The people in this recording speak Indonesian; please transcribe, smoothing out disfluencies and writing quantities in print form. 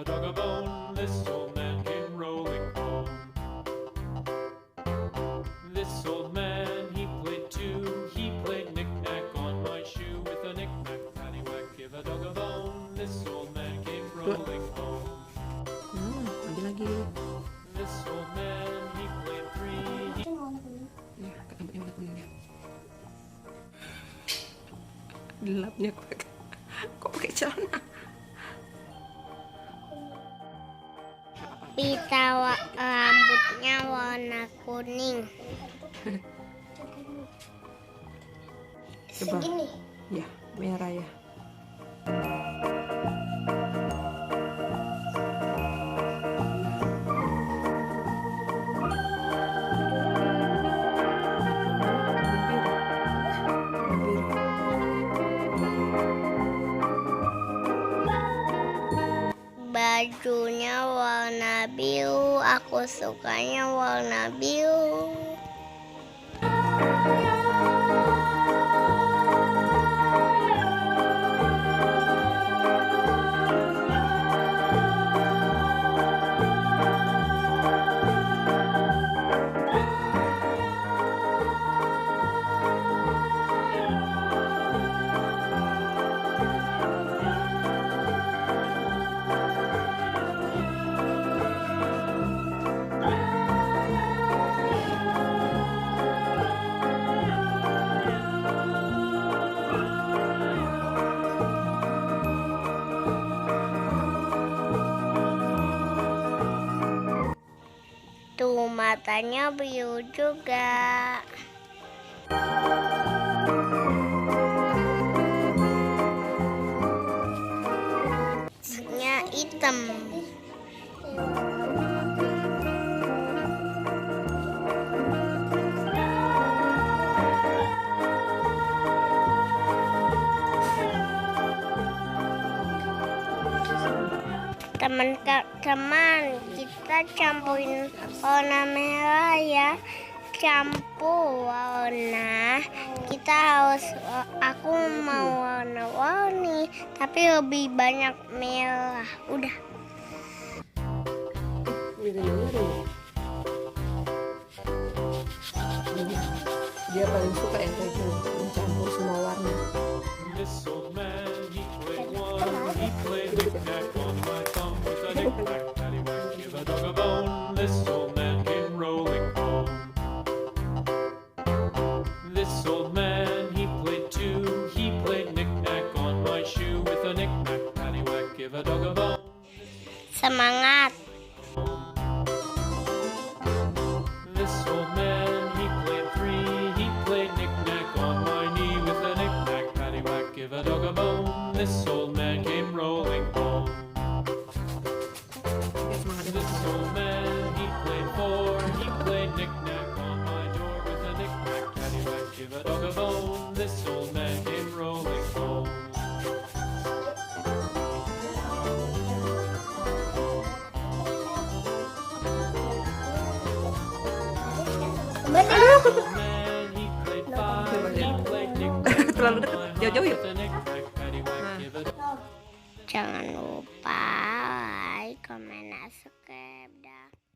a dog a bone. This old man came rolling home. This old man, he played too. He played knick-knack on my shoe with a knick-knack, paddywhack, give a dog a bone. This old man came rolling home. Lagi. This old man, he played three. Ya, yang ini. Gelapnya kok pakai celana? Pita rambutnya warna kuning. Coba. Segini. Ya, merah ya. Bajunya warna biru, aku sukanya warna biru. Tuh matanya biru juga. Nya hitam. Teman-teman, kita campurin warna merah ya. Campur warna. Aku mau warna-warni, tapi lebih banyak merah. Udah. Dia paling suka yang kayak gini, mencampur semua warna. This old man, he played one. He played knick-knack on my thumb with a knick-knack, paddywhack, give a dog a bone. This old man came rolling home. This old man, he played too. He played knick-knack on my shoe with a knick-knack, paddywhack, give a dog a bone. Semangat. This old man, he played three. He played knick-knack on my knee with a knick-knack, paddywhack, give a dog a bone. This old man came rolling home. This old man, he played four. He played knick-knack on my door with a knick-knack, paddywhack, give a dog a bone. This old man came rolling home. This old man, he played five. He played knick-knack Terlalu on dekat, my jauh-jauh home ya. with a knick-knack, paddywhack, give a Jangan lupa like, comment, dan subscribe. Dah.